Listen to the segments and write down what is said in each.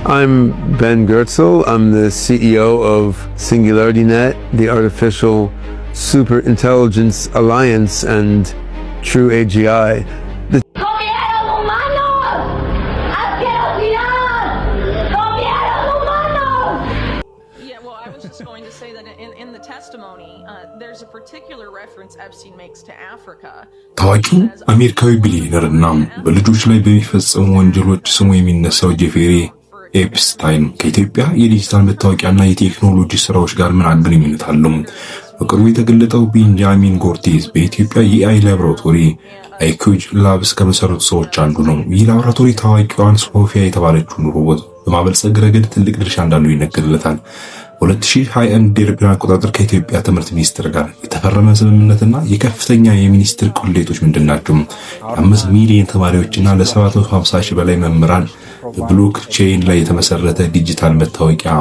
I'm Ben Goertzel. I'm the CEO of SingularityNet, the Artificial Superintelligence Alliance, and True AGI. Going to say that in the testimony, there's a particular reference Epstein makes to Africa. ታዋቂው አሜሪካዊ ቢሊየነርና በልጆች ላይ በሚፈጸሙ ወንጀሎች ስሙ የሚነሳው ጄፌሪ ኤፕስታይን ከኢትዮጵያ የዲጂታል መታወቂያና የቴክኖሎጂ ስራዎች ጋር ምን ግንኙነት አለው? በቅርቡ የተገለጠው ቤንጃሚን ጎርቴዝ በኢትዮጵያ የኤአይ ላቦራቶሪ አይኩጅ ላብስ ከመሰረቱ ሰዎች አንዱ ነው። ይህ ላቦራቶሪ ታዋቂዋን ሶፊያ የተባለችውን ሮቦት በማበልጸግ ረገድ ትልቅ ድርሻ እንዳለው ይነገርለታል። 2021 የአውሮፓውያን አቆጣጠር ከኢትዮጵያ ትምህርት ሚኒስቴር ጋር የተፈረመ ስምምነትና የከፍተኛ የሚኒስትር ቁሌቶች ምንድናቸው? 5 ሚሊዮን ተማሪዎችና ለ750 ሺህ በላይ መምህራን በብሎክ ቼይን ላይ የተመሰረተ ዲጂታል መታወቂያ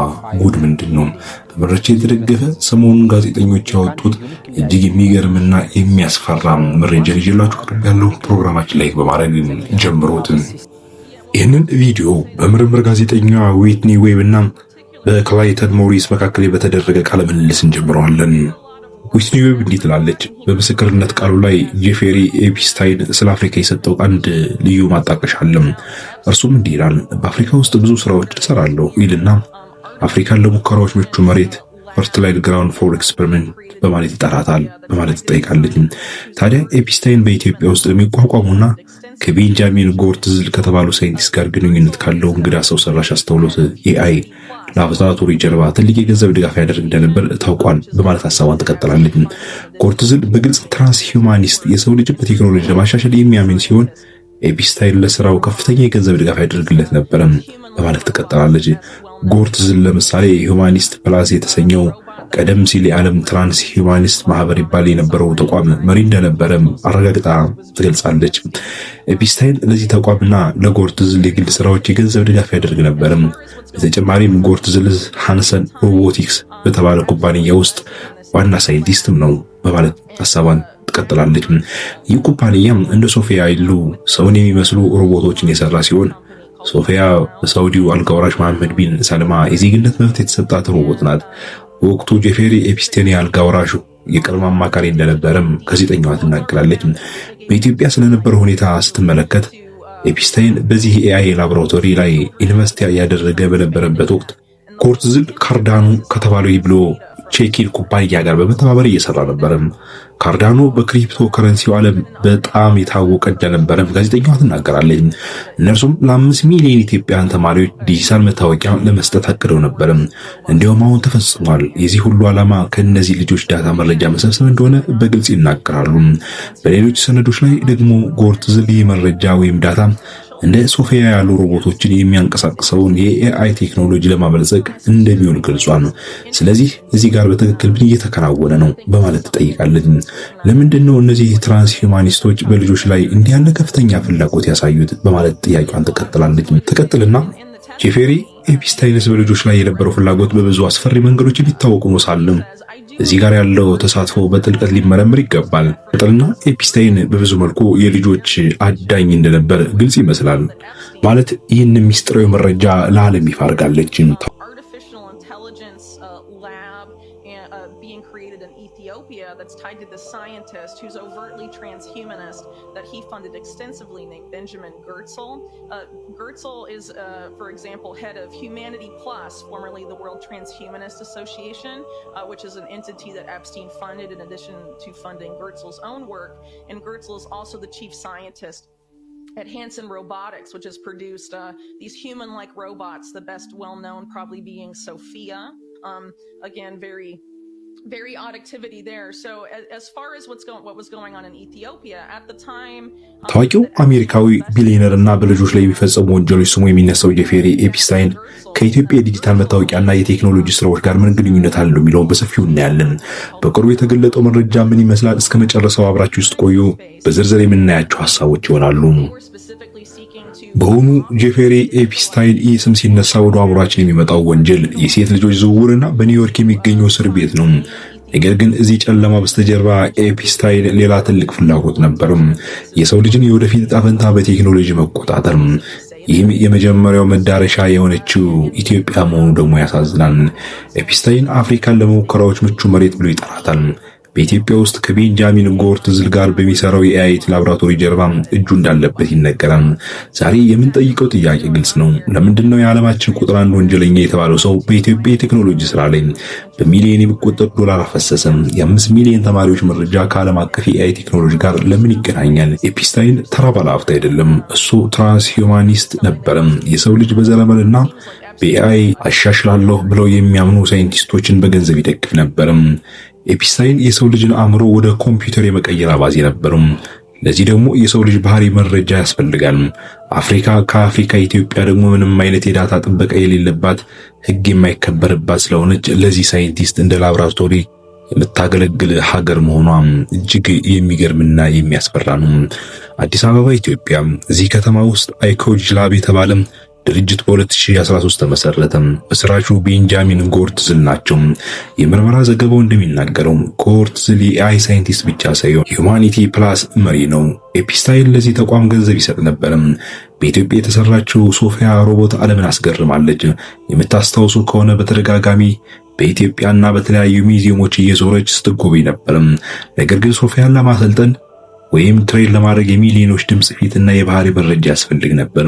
ጉድ ምንድነው? በመረጃ የተደገፈ ሰሞኑን ጋዜጠኞች ያወጡት እጅግ የሚገርምና የሚያስፈራ መረጃ ይዤላችሁ ቀርብ ያለው ፕሮግራማችን ላይ በማድረግ ጀምሮት ይህንን ቪዲዮ በምርምር ጋዜጠኛ ዊትኒ ዌብ እና በክላይተን ሞሪስ መካከል በተደረገ ቃለ ምልልስ እንጀምረዋለን። ዊትኒ ዌብ እንዲህ ትላለች። በምስክርነት ቃሉ ላይ ጄፌሪ ኤፕስታይን ስለ አፍሪካ የሰጠው አንድ ልዩ ማጣቀሻ አለ። እርሱም እንዲህ ይላል። በአፍሪካ ውስጥ ብዙ ስራዎች እሰራለሁ ይልና አፍሪካን ለሙከራዎች ምቹ መሬት ፈርቲላይዝ ግራውንድ ፎር ኤክስፐሪመንት በማለት ይጠራታል በማለት ትጠይቃለች። ታዲያ ኤፕስታይን በኢትዮጵያ ውስጥ የሚቋቋሙና ከቤንጃሚን ጎርትዝል ከተባሉ ሳይንቲስት ጋር ግንኙነት ካለው እንግዳ ሰው ሰራሽ አስተውሎት ኤአይ ላቦራቶሪ ጀርባ ትልቅ የገንዘብ ድጋፍ ያደርግ እንደነበር ታውቋል በማለት ሐሳቧን ትቀጥላለች። ጎርትዝል በግልጽ ትራንስሂውማኒስት የሰው ልጅ በቴክኖሎጂ ለማሻሻል የሚያምን ሲሆን ኤፕስታይን ለስራው ከፍተኛ የገንዘብ ድጋፍ ያደርግለት ነበር በማለት ትቀጥላለች። ጎርትዝል ለምሳሌ ሂውማኒስት ፕላስ የተሰኘው ቀደም ሲል የዓለም ትራንስሂውማኒስት ማህበር ይባል የነበረው ተቋም መሪ እንደነበረ አረጋግጣ ትገልጻለች። ኤፕስታይን ለዚህ ተቋምና ለጎርትዝል የግል ስራዎች የገንዘብ ድጋፍ ያደርግ ነበር። በተጨማሪም ጎርትዝል ሃንሰን ሮቦቲክስ በተባለ ኩባንያ ውስጥ ዋና ሳይንቲስትም ነው በማለት ሐሳቧን ትቀጥላለች። ይህ ኩባንያ እንደ ሶፊያ ያሉ ሰውን የሚመስሉ ሮቦቶችን የሰራ ሲሆን ሶፊያ በሳውዲው አልጋወራሽ መሐመድ ቢን ሰልማ የዜግነት መብት የተሰጣት ሮቦት ናት። በወቅቱ ጄፌሪ ኤፕስታይን አልጋወራሹ የቅርብ አማካሪ እንደነበረም ጋዜጠኛዋ ትናገራለች። በኢትዮጵያ ስለነበረው ሁኔታ ስትመለከት ኤፕስታይን በዚህ ኤአይ ላቦራቶሪ ላይ ኢንቨስት ያደረገ በነበረበት ወቅት ጎርትዝል ካርዳኖ ከተባለው ይብሎ ቼኪን ኩባንያ ጋር በመተባበር እየሰራ ነበር። ካርዳኖ በክሪፕቶ ከረንሲው ዓለም በጣም የታወቀ እንደነበረ ጋዜጠኛዋ ትናገራለች። እነርሱም ለ5 ሚሊዮን ኢትዮጵያውያን ተማሪዎች ዲጂታል መታወቂያ ለመስጠት አቅደው ነበር። እንዲያውም አሁን ተፈጽሟል። የዚህ ሁሉ ዓላማ ከነዚህ ልጆች ዳታ መረጃ መሰብሰብ እንደሆነ በግልጽ ይናገራሉ። በሌሎች ሰነዶች ላይ ደግሞ ጎርትዝል መረጃ ወይም ዳታ እንደ ሶፊያ ያሉ ሮቦቶችን የሚያንቀሳቅሰውን የኤአይ ቴክኖሎጂ ለማበልጸግ እንደሚውል ገልጿል። ስለዚህ እዚህ ጋር በትክክል ምን እየተከናወነ ነው በማለት ትጠይቃለች። ለምንድን ነው እነዚህ ትራንስሂውማኒስቶች በልጆች ላይ እንዲህ ያለ ከፍተኛ ፍላጎት ያሳዩት በማለት ጥያቄዋን ትቀጥልና ጄፌሪ ኤፕስታይንስ በልጆች ላይ የነበረው ፍላጎት በብዙ አስፈሪ መንገዶች የሚታወቅ ነው ሳለም እዚህ ጋር ያለው ተሳትፎ በጥልቀት ሊመረምር ይገባል። ቀጥልና ኤፕስታይን በብዙ መልኩ የልጆች አዳኝ እንደነበር ግልጽ ይመስላል። ማለት ይህን ሚስጥራዊ መረጃ ለዓለም ይፋ አድርጋለች። Ethiopia that's tied to the scientist who's overtly transhumanist that he funded extensively named Benjamin Goertzel. Goertzel is, for example, head of Humanity Plus, formerly the World Transhumanist Association, which is an entity that Epstein funded in addition to funding Goertzel's own work. And Goertzel is also the chief scientist at Hanson Robotics, which has produced these human-like robots, the best well-known probably being Sophia. Again, very odd activity there. So as far as what was going on in Ethiopia at the time, ታዋቂው አሜሪካዊ ቢሊየነርና በልጆች ላይ የሚፈጸሙ ወንጀሎች ስሙ የሚነሳው ጄፌሪ ኤፕስታይን ከኢትዮጵያ የዲጂታል መታወቂያና የቴክኖሎጂ ስራዎች ጋር ምን ግንኙነት አለው የሚለውን በሰፊው እናያለን። በቅርቡ የተገለጠው መረጃ ምን ይመስላል? እስከ መጨረሻው አብራችሁ ውስጥ ቆዩ። በዝርዝር የምናያቸው ሐሳቦች ይሆናሉ። በሆኑ ጄፌሪ ኤፕስታይን ስም ሲነሳ ወደ አእምሯችን የሚመጣው ወንጀል የሴት ልጆች ዝውውርና በኒውዮርክ የሚገኘው እስር ቤት ነው። ነገር ግን እዚህ ጨለማ በስተጀርባ ኤፕስታይን ሌላ ትልቅ ፍላጎት ነበር። የሰው ልጅን የወደፊት ዕጣ ፈንታ በቴክኖሎጂ መቆጣጠር። ይህም የመጀመሪያው መዳረሻ የሆነችው ኢትዮጵያ መሆኑ ደግሞ ያሳዝናል። ኤፕስታይን አፍሪካን ለሙከራዎች ምቹ መሬት ብሎ ይጠራታል። በኢትዮጵያ ውስጥ ከቤንጃሚን ጎርትዝል ጋር በሚሰራው የኤአይ ላብራቶሪ ጀርባ እጁ እንዳለበት ይነገራል። ዛሬ የምንጠይቀው ጥያቄ ግልጽ ነው። ለምንድነው የዓለማችን ቁጥር 1 ወንጀለኛ የተባለው ሰው በኢትዮጵያ የቴክኖሎጂ ስራ ላይ በሚሊዮን የሚቆጠር ዶላር አፈሰሰ? የ5 ሚሊዮን ተማሪዎች መረጃ ከዓለም አቀፍ የኤአይ ቴክኖሎጂ ጋር ለምን ይገናኛል? ኤፕስታይን ተራ ባለሀብት አይደለም። እሱ ትራንስሂውማኒስት ነበር። የሰው ልጅ በዘረመልና በኤአይ አሻሽላለሁ ብለው የሚያምኑ ሳይንቲስቶችን በገንዘብ ይደግፍ ነበር። ኤፕስታይን የሰው ልጅን አእምሮ ወደ ኮምፒውተር የመቀየር አባዜ ነበር። ለዚህ ደግሞ የሰው ልጅ ባህሪ መረጃ ያስፈልጋል። ከአፍሪካ ኢትዮጵያ ደግሞ ምንም አይነት የዳታ ጥበቃ የሌለባት ሕግ የማይከበርባት ስለሆነች ለዚህ ሳይንቲስት እንደ ላብራቶሪ የምታገለግል ሀገር መሆኗ እጅግ የሚገርምና የሚያስፈራ ነው። አዲስ አበባ ኢትዮጵያ። እዚህ ከተማ ውስጥ አይኮጅ ላብ የተባለ ድርጅት በ2013 ተመሰረተ። መስራቹ ቤንጃሚን ጎርትዝል ናቸው። የምርመራ ዘገባው እንደሚናገረው ጎርትዝል የኤአይ ሳይንቲስት ብቻ ሳይሆን ሂዩማኒቲ ፕላስ መሪ ነው። ኤፕስታይን ለዚህ ተቋም ገንዘብ ይሰጥ ነበር። በኢትዮጵያ የተሰራችው ሶፊያ ሮቦት ዓለምን አስገርማለች። የምታስታውሱ ከሆነ በተደጋጋሚ በኢትዮጵያና በተለያዩ ሚዚየሞች እየዞረች ስትጎበኝ ነበር። ነገር ግን ሶፊያን ለማሰልጠን ወይም ትሬን ለማድረግ የሚሊዮኖች ድምጽ ፊትና የባህሪ መረጃ ያስፈልግ ነበር።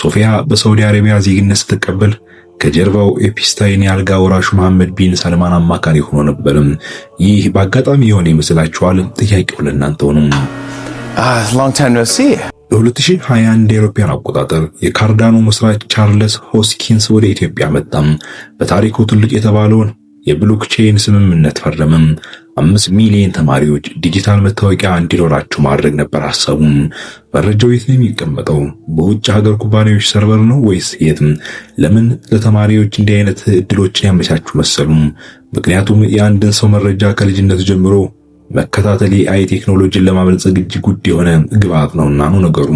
ሶፊያ በሳውዲ አረቢያ ዜግነት ስትቀበል ከጀርባው ኤፕስታይን ያልጋ ወራሹ መሐመድ ቢን ሰልማን አማካሪ ሆኖ ነበር። ይህ በአጋጣሚ የሆነ ይመስላችኋል? ጥያቄው ለእናንተው ነው። በ2021 የአውሮፓውያን አቆጣጠር የካርዳኖ መስራች ቻርልስ ሆስኪንስ ወደ ኢትዮጵያ መጣ። በታሪኩ ትልቅ የተባለውን የብሎክቼን ስምምነት ፈረመ። 5 ሚሊዮን ተማሪዎች ዲጂታል መታወቂያ እንዲኖራቸው ማድረግ ነበር ሐሳቡ። መረጃው የት ነው የሚቀመጠው? በውጭ ሀገር ኩባንያዎች ሰርቨር ነው ወይስ የት? ለምን ለተማሪዎች እንዲህ አይነት እድሎችን ያመቻቹ መሰሉ? ምክንያቱም የአንድን ሰው መረጃ ከልጅነት ጀምሮ መከታተል የኤአይ ቴክኖሎጂን ለማበልጸግ እጅግ ውድ የሆነ ግብዓት ነውና ነው ነገሩ።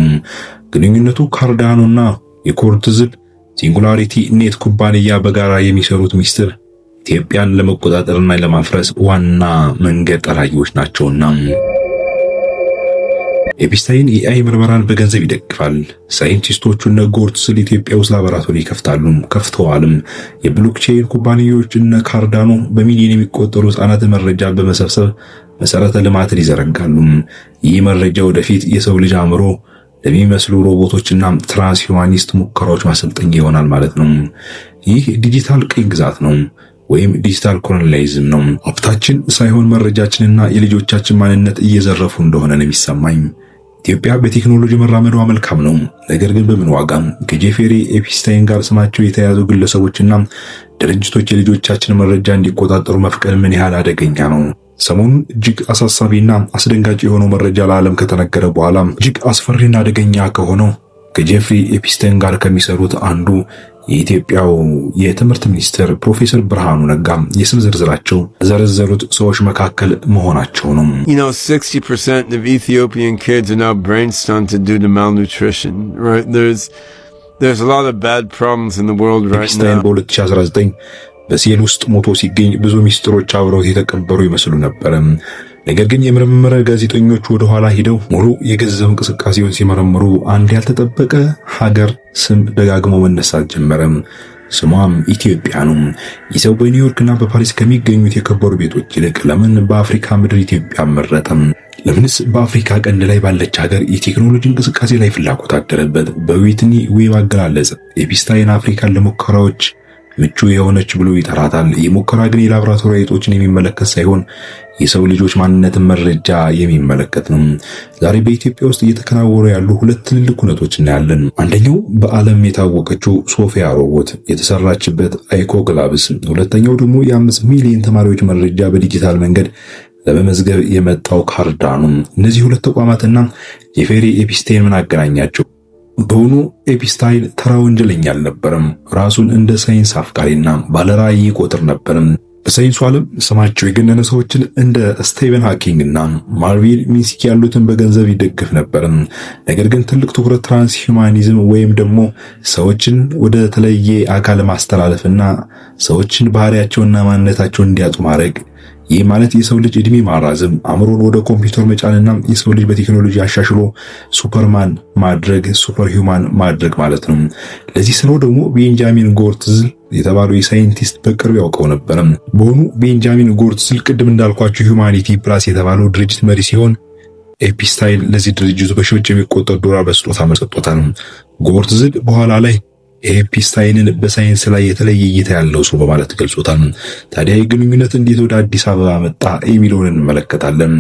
ግንኙነቱ ካርዳኖና የጎርትዝል ሲንጉላሪቲ ኔት ኩባንያ በጋራ የሚሰሩት ሚስጥር ኢትዮጵያን ለመቆጣጠርና ለማፍረስ ዋና መንገድ ጠራጊዎች ናቸውና። ኤፕስታይን የኤአይ ምርመራን በገንዘብ ይደግፋል። ሳይንቲስቶቹና ጎርትዝል ኢትዮጵያ ውስጥ ላቦራቶሪ ከፍተዋል። የብሎክቼን ኩባንያዎች እነ ካርዳኖ በሚሊዮን የሚቆጠሩ ሕፃናት መረጃ በመሰብሰብ መሰረተ ልማትን ይዘረጋሉ። ይህ መረጃ ወደፊት የሰው ልጅ አእምሮ ለሚመስሉ ሮቦቶችና ትራንስሂውማኒስት ሙከራዎች ማሰልጠኛ ይሆናል ማለት ነው። ይህ ዲጂታል ቅኝ ግዛት ነው ወይም ዲጂታል ኮሎኒያሊዝም ነው። ሀብታችን ሳይሆን መረጃችንና የልጆቻችን ማንነት እየዘረፉ እንደሆነ ነው የሚሰማኝ። ኢትዮጵያ በቴክኖሎጂ መራመዷ መልካም ነው። ነገር ግን በምን ዋጋ? ከጄፌሪ ኤፕስታይን ጋር ስማቸው የተያያዙ ግለሰቦችና ድርጅቶች የልጆቻችን መረጃ እንዲቆጣጠሩ መፍቀድ ምን ያህል አደገኛ ነው? ሰሞኑን እጅግ አሳሳቢና አስደንጋጭ የሆነው መረጃ ለዓለም ከተነገረ በኋላ እጅግ አስፈሪና አደገኛ ከሆነው ከጄፍሪ ኤፕስታይን ጋር ከሚሰሩት አንዱ የኢትዮጵያው የትምህርት ሚኒስትር ፕሮፌሰር ብርሃኑ ነጋ የስም ዝርዝራቸው ዘረዘሩት ሰዎች መካከል መሆናቸው ነው። 60% of Ethiopian kids are now brain stunted due to malnutrition, right? There's a lot of bad problems in the world right now. በ2019 በሴል ውስጥ ሞቶ ሲገኝ ብዙ ሚስጥሮች አብረው የተቀበሩ ይመስሉ ነበር። ነገር ግን የምርምር ጋዜጠኞች ወደ ኋላ ሄደው ሙሉ የገንዘብ እንቅስቃሴውን ሲመረምሩ አንድ ያልተጠበቀ ሀገር ስም ደጋግሞ መነሳት ጀመረ። ስሟም ኢትዮጵያ ነው። ይሰው በኒውዮርክና በፓሪስ ከሚገኙት የከበሩ ቤቶች ይልቅ ለምን በአፍሪካ ምድር ኢትዮጵያ መረጠም? ለምንስ በአፍሪካ ቀንድ ላይ ባለች ሀገር የቴክኖሎጂ እንቅስቃሴ ላይ ፍላጎት አደረበት? በዊትኒ ዌብ አገላለጽ ኤፕስታይን አፍሪካን ለሙከራዎች ምቹ የሆነች ብሎ ይጠራታል። የሙከራ ግን የላብራቶሪ አይጦችን የሚመለከት ሳይሆን የሰው ልጆች ማንነትን መረጃ የሚመለከት ነው። ዛሬ በኢትዮጵያ ውስጥ እየተከናወኑ ያሉ ሁለት ትልልቅ ሁነቶች እናያለን። አንደኛው በዓለም የታወቀችው ሶፊያ ሮቦት የተሰራችበት አይኮግ ላብስ፣ ሁለተኛው ደግሞ የ5 ሚሊዮን ተማሪዎች መረጃ በዲጂታል መንገድ ለመመዝገብ የመጣው ካርዳኖ። እነዚህ ሁለት ተቋማትና ጄፌሪ ኤፕስታይን ምን አገናኛቸው? በሆኑ ኤፕስታይን ተራ ወንጀለኛ አልነበረም። ራሱን እንደ ሳይንስ አፍቃሪና ባለራዕይ ይቆጥር ነበር። በሳይንሱ ዓለም ስማቸው የገነነ ሰዎችን እንደ ስቲቨን ሃኪንግ እና ማርቪን ሚንስኪ ያሉትን በገንዘብ ይደግፍ ነበር። ነገር ግን ትልቅ ትኩረት ትራንስሂውማኒዝም ወይም ደግሞ ሰዎችን ወደ ተለየ አካል ማስተላለፍና ሰዎችን ባህሪያቸውና ማንነታቸውን እንዲያጡ ማድረግ ይህ ማለት የሰው ልጅ እድሜ ማራዘም፣ አእምሮን ወደ ኮምፒውተር መጫንና የሰው ልጅ በቴክኖሎጂ አሻሽሎ ሱፐርማን ማድረግ፣ ሱፐር ሂውማን ማድረግ ማለት ነው። ለዚህ ስራው ደግሞ ቤንጃሚን ጎርትዝል የተባለው የሳይንቲስት በቅርብ ያውቀው ነበር። በሆኑ ቤንጃሚን ጎርትዝል ቅድም እንዳልኳቸው ሂዩማኒቲ ፕላስ የተባለው ድርጅት መሪ ሲሆን ኤፒስታይን ለዚህ ድርጅቱ በሺዎች የሚቆጠር ዶላር በስጦታ ሰጥቶታል። ጎርትዝል በኋላ ላይ ኤፒስታይንን በሳይንስ ላይ የተለየ እይታ ያለው ሰው በማለት ገልጾታል። ታዲያ የግንኙነት እንዴት ወደ አዲስ አበባ መጣ የሚለውን እንመለከታለን።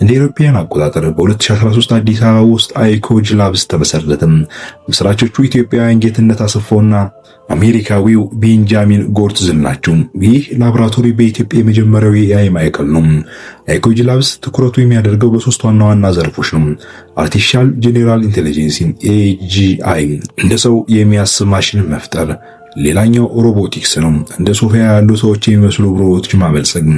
እንደ አውሮፓውያን አቆጣጠር በ2013 አዲስ አበባ ውስጥ አይኮጅ ላብስ ተመሰረተ። መስራቾቹ ኢትዮጵያውያን ጌትነት አሰፋውና አሜሪካዊው ቤንጃሚን ጎርትዝል ናቸው። ይህ ላቦራቶሪ በኢትዮጵያ የመጀመሪያው የኤአይ ማዕከል ነው። አይኮጅ ላብስ ትኩረቱ የሚያደርገው በሶስት ዋና ዋና ዘርፎች ነው። አርቲፊሻል ጄኔራል ኢንቴሊጀንስ ኤጂአይ፣ እንደ ሰው የሚያስብ ማሽን መፍጠር። ሌላኛው ሮቦቲክስ ነው፣ እንደ ሶፊያ ያሉ ሰዎች የሚመስሉ ሮቦቶች ማበልጸግ።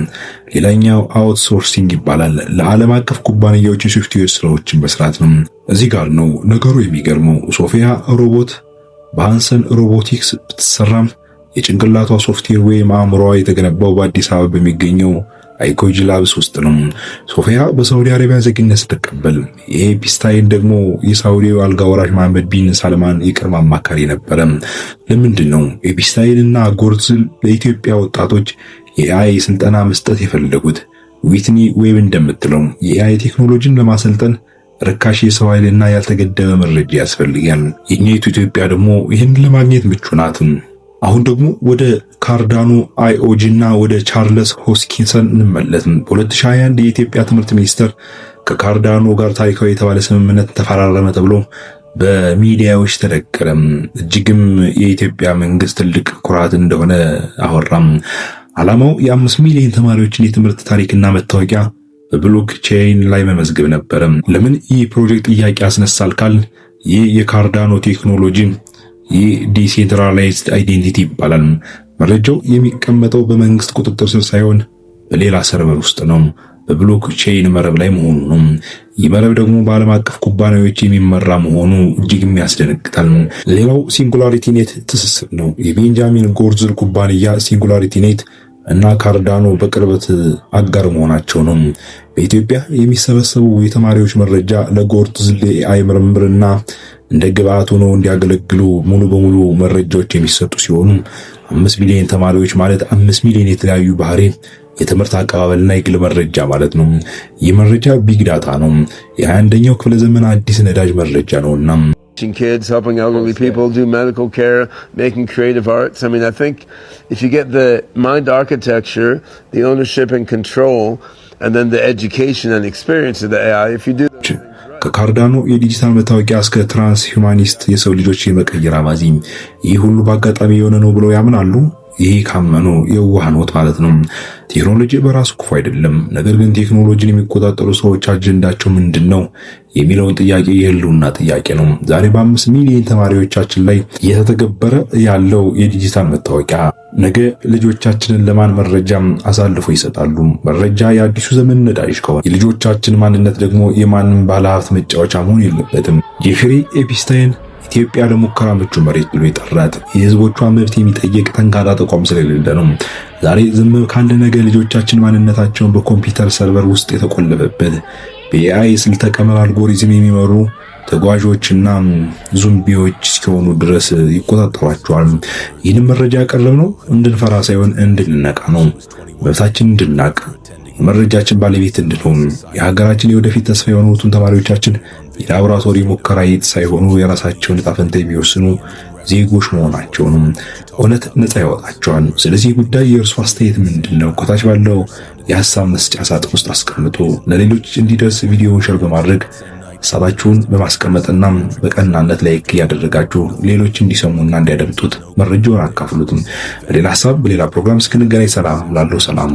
ሌላኛው አውትሶርሲንግ ይባላል፣ ለዓለም አቀፍ ኩባንያዎች የሶፍትዌር ስራዎችን መስራት ነው። እዚህ ጋር ነው ነገሩ የሚገርመው። ሶፊያ ሮቦት በሃንሰን ሮቦቲክስ ብትሰራም የጭንቅላቷ ሶፍትዌር ወይም አእምሮዋ የተገነባው በአዲስ አበባ በሚገኘው አይኮጅ ላብስ ውስጥ ነው። ሶፊያ በሳውዲ አረቢያ ዜግነት ስትቀበል፣ ኤፒስታይን ደግሞ የሳውዲው አልጋ ወራሽ መሐመድ ቢን ሳልማን የቅርብ አማካሪ ነበረ። ለምንድን ነው ኤፒስታይንና ጎርትዝል ለኢትዮጵያ ወጣቶች የኤአይ ስልጠና መስጠት የፈለጉት? ዊትኒ ዌብ እንደምትለው የኤአይ ቴክኖሎጂን ለማሰልጠን ርካሽ የሰው ኃይልና ያልተገደበ መረጃ ያስፈልጋል። የኛይቱ ኢትዮጵያ ደግሞ ይህን ለማግኘት ምቹ ናት። አሁን ደግሞ ወደ ካርዳኖ አይኦጂ እና ወደ ቻርልስ ሆስኪንሰን እንመለስ። በ2021 የኢትዮጵያ ትምህርት ሚኒስቴር ከካርዳኖ ጋር ታሪካዊ የተባለ ስምምነት ተፈራረመ ተብሎ በሚዲያዎች ተነገረ። እጅግም የኢትዮጵያ መንግስት ትልቅ ኩራት እንደሆነ አወራም። ዓላማው የ5 ሚሊዮን ተማሪዎችን የትምህርት ታሪክና መታወቂያ በብሎክ ቼይን ላይ መመዝገብ ነበር። ለምን ይህ ፕሮጀክት ጥያቄ ያስነሳል ካል ይህ የካርዳኖ ቴክኖሎጂ ይህ ዲሴንትራላይዝድ አይዴንቲቲ ይባላል። መረጃው የሚቀመጠው በመንግስት ቁጥጥር ስር ሳይሆን በሌላ ሰርቨር ውስጥ ነው፣ በብሎክ ቼይን መረብ ላይ መሆኑ ነው። ይህ መረብ ደግሞ በዓለም አቀፍ ኩባንያዎች የሚመራ መሆኑ እጅግ የሚያስደነግጣል። ሌላው ሲንጉላሪቲ ኔት ትስስር ነው። የቤንጃሚን ጎርትዝል ኩባንያ ሲንጉላሪቲ ኔት እና ካርዳኖ በቅርበት አጋር መሆናቸው ነው። በኢትዮጵያ የሚሰበሰቡ የተማሪዎች መረጃ ለጎርትዝል የኤአይ ምርምርና እንደ ግብአት ሆነው እንዲያገለግሉ ሙሉ በሙሉ መረጃዎች የሚሰጡ ሲሆኑ 5 ሚሊዮን ተማሪዎች ማለት 5 ሚሊዮን የተለያዩ ባህሪ የትምህርት አቀባበልና የግል መረጃ ማለት ነው። ይህ መረጃ ቢግ ዳታ ነው። የ21ኛው ክፍለ ዘመን አዲስ ነዳጅ መረጃ ነውና kids, helping elderly people, do medical care, making creative arts. I mean, I think if you get the mind architecture, the ownership and control, and then the education and experience of the AI, if you do ከካርዳኖ የዲጂታል መታወቂያ እስከ ትራንስ ሂውማኒስት የሰው ልጆች የመቀየር አባዜ ይህ ሁሉ በአጋጣሚ የሆነ ነው ብለው ያምናሉ? ይህ ካመኑ የዋህኖት ማለት ነው። ቴክኖሎጂ በራሱ ክፉ አይደለም። ነገር ግን ቴክኖሎጂን የሚቆጣጠሩ ሰዎች አጀንዳቸው ምንድነው የሚለውን ጥያቄ የህልውና ጥያቄ ነው። ዛሬ በ5 ሚሊዮን ተማሪዎቻችን ላይ እየተተገበረ ያለው የዲጂታል መታወቂያ ነገ ልጆቻችንን ለማን መረጃ አሳልፎ ይሰጣሉ? መረጃ የአዲሱ ዘመን ነዳጅ ከሆነ የልጆቻችን ማንነት ደግሞ የማንም ባለሀብት መጫወቻ መሆን የለበትም። ጄፍሪ ኤፒስታይን ኢትዮጵያ ለሙከራ ምቹ መሬት ብሎ የጠራት የህዝቦቿ መብት የሚጠይቅ ጠንካራ ተቋም ስለሌለ ነው። ዛሬ ዝም ካለ ነገ ልጆቻችን ማንነታቸውን በኮምፒውተር ሰርቨር ውስጥ የተቆለፈበት በኤአይ ስልተ ቀመር አልጎሪዝም የሚመሩ ተጓዦችና ዙምቢዎች እስኪሆኑ ድረስ ይቆጣጠሯቸዋል። ይህንን መረጃ ያቀረብነው እንድንፈራ ሳይሆን እንድንነቃ ነው። መብታችን እንድናቅ፣ የመረጃችን ባለቤት እንድንሆን፣ የሀገራችን የወደፊት ተስፋ የሆኑትን ተማሪዎቻችን የላቦራቶሪ ሙከራ ሳይሆኑ የራሳቸውን ዕጣ ፈንታ የሚወስኑ ዜጎች መሆናቸውንም እውነት ነፃ ያወጣቸዋል። ስለዚህ ጉዳይ የእርሱ አስተያየት ምንድነው? ከታች ባለው የሐሳብ መስጫ ሳጥን ውስጥ አስቀምጡ። ለሌሎች እንዲደርስ ቪዲዮውን ሼር በማድረግ ሐሳባችሁን በማስቀመጥና በቀናነት ላይክ ያደረጋችሁ ሌሎች እንዲሰሙና እንዲያደምጡት መረጃውን አካፍሉትም። በሌላ ሐሳብ በሌላ ፕሮግራም እስክንገናኝ ሰላም ላለው ሰላም